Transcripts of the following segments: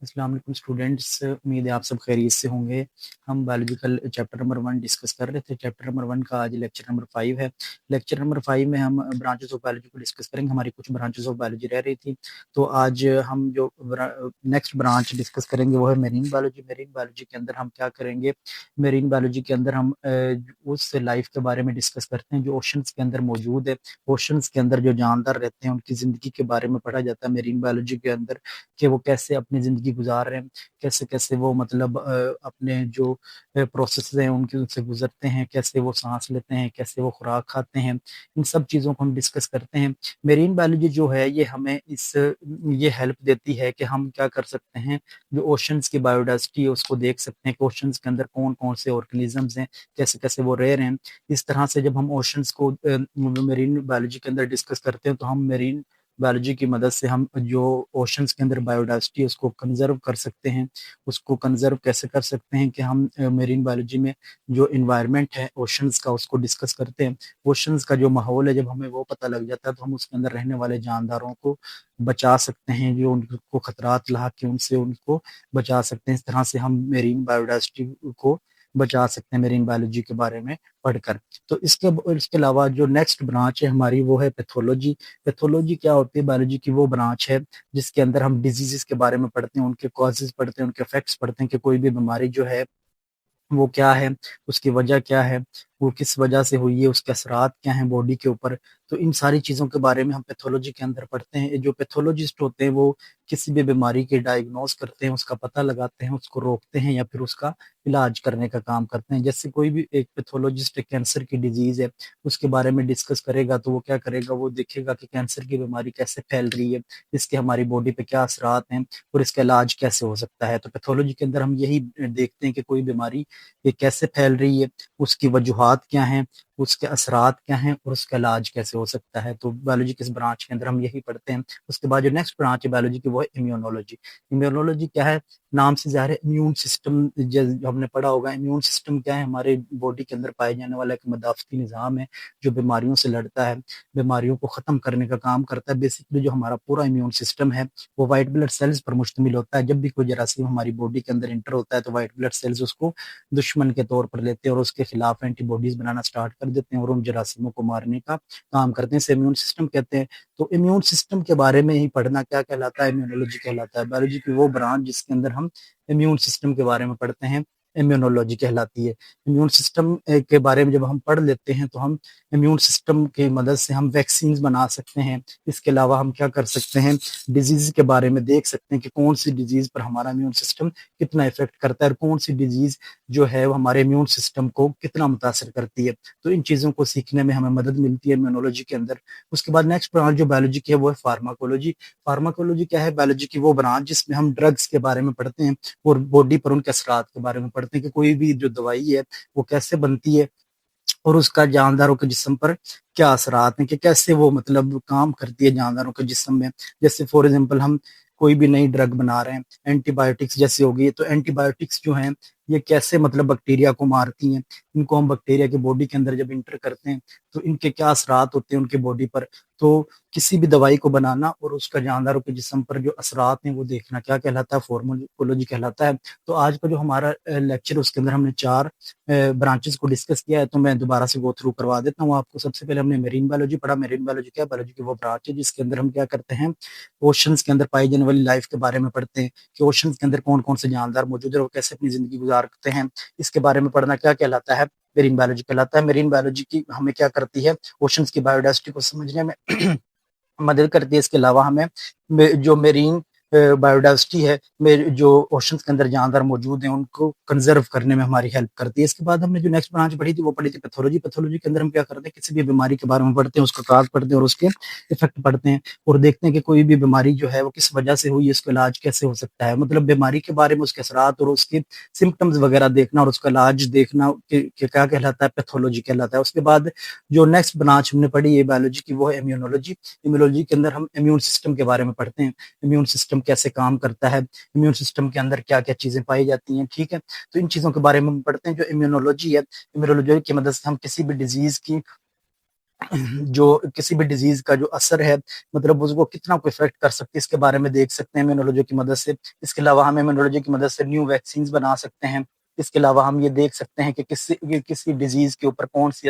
अस्सलाम वालेकुम स्टूडेंट्स, उम्मीद है आप सब खैरियत से होंगे। हम बायोलॉजिकल चैप्टर नंबर 1 डिस्कस कर रहे थे। चैप्टर नंबर 1 का आज लेक्चर नंबर 5 है। लेक्चर नंबर 5 में हम ब्रांचेस ऑफ बायोलॉजी को डिस्कस करेंगे। हमारी कुछ ब्रांचेस ऑफ बायोलॉजी रह रही थी, तो आज हम जो नेक्स्ट ब्रांच डिस्कस करेंगे वो है मेरीन बायोलॉजी। मेरीन बायोलॉजी के अंदर हम क्या करेंगे? मेरीन बायोलॉजी के अंदर हम उस लाइफ के बारे में डिस्कस करते हैं जो ओशंस के अंदर मौजूद है। ओशंस के अंदर जो जानदार रहते हैं उनकी ज़िंदगी के बारे में पढ़ा जाता है मेरीन बायोलॉजी के अंदर, कि वो कैसे अपनी ज़िंदगी गुजार रहे हैं, कैसे-कैसे वो मतलब अपने जो प्रोसेस हैं उनके उनसे गुज़रते हैं, कैसे वो साँस लेते हैं, कैसे वो खुराक खाते हैं, इन सब चीज़ों को हम डिस्कस करते हैं। मेरीन बायोलॉजी जो है ये हेल्प देती है कि हम क्या कर सकते हैं, जो ओशंस की बायोडायवर्सिटी है उसको देख सकते हैं कि ओशंस के अंदर कौन-कौन से ऑर्गेनिज़म्स हैं, कैसे-कैसे वो रह रहे हैं। इस तरह से जब हम ओशंस को मेरीन बायोलॉजी के अंदर डिस्कस करते हैं तो हम मेरीन बायोलॉजी की मदद से हम जो ओशंस के अंदर बायोडायवर्सिटी है उसको कंजर्व कर सकते हैं। उसको कंजर्व कैसे कर सकते हैं कि हम मेरीन बायोलॉजी में जो एनवायरनमेंट है ओशंस का उसको डिस्कस करते हैं। ओशंस का जो माहौल है जब हमें वो पता लग जाता है तो हम उसके अंदर रहने वाले जानदारों को बचा सकते हैं, जो उनको खतरात लाक के उनसे उनको बचा सकते हैं। इस तरह से हम मेरीन बायोडायवर्सिटी को बचा सकते हैं मेरीन बायोलॉजी के बारे में पढ़कर। तो इसके अलावा जो नेक्स्ट ब्रांच है हमारी वो है पैथोलॉजी। पैथोलॉजी क्या होती है? बायोलॉजी की वो ब्रांच है जिसके अंदर हम डिजीजेस के बारे में पढ़ते हैं, उनके कॉजेज पढ़ते हैं, उनके इफेक्ट्स पढ़ते हैं कि कोई भी बीमारी जो है वो क्या है, उसकी वजह क्या है, वो किस वजह से हुई है, उसके असरात क्या हैं बॉडी के ऊपर। तो इन सारी चीज़ों के बारे में हम पैथोलॉजी के अंदर पढ़ते हैं। जो पैथोलॉजिस्ट होते हैं वो किसी भी बीमारी के डायग्नोस करते हैं, उसका पता लगाते हैं, उसको रोकते हैं या फिर उसका इलाज करने का काम करते हैं। जैसे कोई भी एक पैथोलॉजिस्ट कैंसर की डिजीज़ है, उसके बारे में डिस्कस करेगा तो वो क्या करेगा, वो देखेगा कि कैंसर की बीमारी कैसे फैल रही है, इसके हमारी बॉडी पे क्या असरात हैं और इसका इलाज कैसे हो सकता है। तो पैथोलॉजी के अंदर हम यही देखते हैं कि कोई बीमारी ये कैसे फैल रही है, उसकी वजूहात क्या हैं, उसके असरात क्या हैं और उसका इलाज कैसे हो सकता है। तो बायोलॉजी के इस ब्रांच के अंदर हम यही पढ़ते हैं। उसके बाद जो नेक्स्ट ब्रांच है बायोलॉजी की वो है इम्यूनोलॉजी। इम्यूनोलॉजी क्या है? नाम से ज़ाहिर है इम्यून सिस्टम, जो हमने पढ़ा होगा। इम्यून सिस्टम क्या है? हमारे बॉडी के अंदर पाए जाने वाला एक मदाफ़ती निज़ाम है जो बीमारियों से लड़ता है, बीमारियों को ख़त्म करने का काम करता है। बेसिकली जो हमारा पूरा इम्यून सिस्टम है वो व्हाइट ब्लड सेल्स पर मुश्तमिल होता है। जब भी कोई जरासीम हमारी बॉडी के अंदर इंटर होता है तो व्हाइट ब्लड सेल्स उसको दुश्मन के तौर पर लेते हैं और उसके खिलाफ एंटीबॉडीज बनाना स्टार्ट कर देते हैं और उन जरासीमों को मारने का काम करते हैं। इसे इम्यून सिस्टम कहते हैं। तो इम्यून सिस्टम के बारे में ही पढ़ना क्या कहलाता है? इम्यूनोलॉजी कहलाता है। बायोलॉजी की वो ब्रांच जिसके अंदर हम इम्यून सिस्टम के बारे में पढ़ते हैं इम्यूनोलॉजी कहलाती है। इम्यून सिस्टम के बारे में जब हम पढ़ लेते हैं तो हम इम्यून सिस्टम की मदद से हम वैक्सीन बना सकते हैं। इसके अलावा हम क्या कर सकते हैं, डिजीज के बारे में देख सकते हैं कि कौन सी डिजीज पर हमारा इम्यून सिस्टम कितना इफेक्ट करता है और कौन सी डिजीज जो है वो हमारे इम्यून सिस्टम को कितना मुतासर करती है। तो इन चीज़ों को सीखने में हमें मदद मिलती है इम्यूनोलॉजी के अंदर। उसके बाद नेक्स्ट ब्रांच जो बायोलॉजी की है वो है फार्माकोलॉजी। फार्माकोलॉजी क्या है? बायोलॉजी की वो ब्रांच जिसमें हम ड्रग्स के बारे में पढ़ते हैं और बॉडी पर उनके असरात के बारे में पढ़ते हैं कि कोई भी जो दवाई है वो कैसे बनती है और उसका जानदारों के जिस्म पर क्या असरात हैं, कि कैसे वो मतलब काम करती है जानदारों के जिस्म में। जैसे फॉर एग्जांपल हम कोई भी नई ड्रग बना रहे हैं, एंटीबायोटिक्स जैसे होगी, तो एंटीबायोटिक्स जो हैं ये कैसे मतलब बैक्टीरिया को मारती हैं। इनको हम बैक्टीरिया के बॉडी के अंदर जब इंटर करते हैं तो इनके क्या असरात होते हैं उनके बॉडी पर। तो किसी भी दवाई को बनाना और उसका जानदारों के जिस्म पर जो असरात हैं वो देखना क्या कहलाता है? फार्माकोलॉजी कहलाता है। तो आज का जो हमारा लेक्चर उसके अंदर हमने 4 ब्रांचेस को डिस्कस किया है, तो मैं दोबारा से गो थ्रू करवा देता हूँ आपको। सबसे पहले हमने मेरीन बायोलॉजी पढ़ा। मेरीन बायोलॉजी क्या है? बायोलॉजी की वो ब्रांच है जिसके अंदर हम क्या करते हैं, ओशंस के अंदर पाई जाने वाली लाइफ के बारे में पढ़ते हैं कि ओशंस के अंदर कौन कौन से जानदार मौजूद है और वो कैसे अपनी जिंदगी गुजारते हैं। इसके बारे में पढ़ना क्या कहलाता है? मेरीन बायोलॉजी कहलाता है। मेरीन बायोलॉजी की हमें क्या करती है? ओशंस की बायोडायवर्सिटी को समझने में मदद करती है। इसके अलावा हमें जो मेरीन बायोडायवर्सिटी है, जो ओशंस के अंदर जानदार मौजूद हैं उनको कंजर्व करने में हमारी हेल्प करती है। इसके बाद हमने जो नेक्स्ट ब्रांच पढ़ी थी वो पढ़ी थी पैथोलॉजी। पैथोलॉजी के अंदर हम क्या करते हैं, किसी भी बीमारी के बारे में पढ़ते हैं, उसका काज पढ़ते हैं और उसके इफेक्ट पढ़ते हैं और देखते हैं कि कोई भी बीमारी जो है वो किस वजह से हुई है, उसका इलाज कैसे हो सकता है। मतलब बीमारी के बारे में उसके असरात और उसके सिम्टम्स वगैरह देखना और उसका इलाज देखना कि क्या कहलाता है? पैथोलॉजी कहलाता है। उसके बाद जो नेक्स्ट ब्रांच हमने पढ़ी है बायोलॉजी की वो है इम्यूनोलॉजी। इम्यूनोलॉजी के अंदर हम इम्यून सिस्टम के बारे में पढ़ते हैं, इम्यून सिस्टम कैसे काम करता है, इम्यून सिस्टम के अंदर क्या क्या चीजें पाई जाती हैं। ठीक है, तो इन चीजों के बारे में हम पढ़ते हैं। जो इम्यूनोलॉजी है, इम्यूनोलॉजी की मदद से हम किसी भी डिजीज की جو کسی بھی ڈیزیز کا جو اثر ہے مطلب اس کو کتنا کو افیکٹ کر سکتی ہے اس کے بارے میں دیکھ سکتے ہیں امیونولوجی کی مدد سے۔ اس کے علاوہ ہم امیونولوجی کی مدد سے نیو ویکسینز بنا سکتے ہیں۔ اس کے علاوہ ہم یہ دیکھ سکتے ہیں کہ کسی ڈیزیز کے اوپر کون سی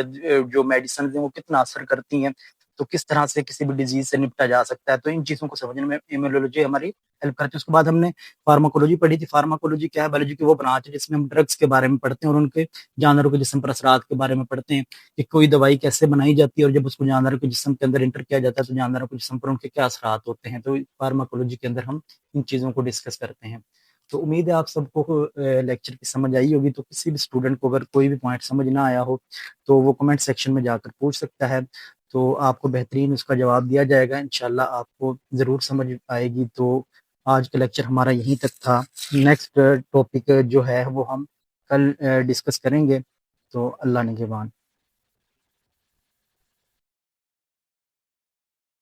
جو میڈیسنز ہیں وہ کتنا اثر کرتی ہیں، تو کس طرح سے کسی بھی ڈیزیز سے نپٹا جا سکتا ہے۔ تو ان چیزوں کو سمجھنے میں امیونولوجی ہماری ہیلپ کرتی ہے۔ اس کے بعد ہم نے فارماکولوجی پڑھی تھی۔ فارماکولوجی کیا ہے؟ بایولوجی کی وہ برانچ ہے جس میں ہم ڈرگس کے بارے میں پڑھتے ہیں اور ان کے جانوروں کے جسم پر اثرات کے بارے میں پڑھتے ہیں کہ کوئی دوائی کیسے بنائی جاتی ہے اور جب اس کو جانوروں کے جسم کے اندر انٹر کیا جاتا ہے تو جانوروں کے جسم پر ان کے کیا اثرات ہوتے ہیں۔ تو فارماکولوجی کے اندر ہم ان چیزوں کو ڈسکس کرتے ہیں۔ تو امید ہے آپ سب کو لیکچر کی سمجھ آئی ہوگی۔ تو کسی بھی اسٹوڈنٹ کو اگر کوئی بھی پوائنٹ سمجھ نہ آیا ہو تو وہ کمنٹ سیکشن میں جا کر پوچھ سکتا ہے، تو آپ کو بہترین اس کا جواب دیا جائے گا۔ انشاءاللہ آپ کو ضرور سمجھ آئے گی۔ تو آج کا لیکچر ہمارا یہیں تک تھا۔ نیکسٹ ٹاپک جو ہے وہ ہم کل ڈسکس کریں گے۔ تو اللہ نگہبان۔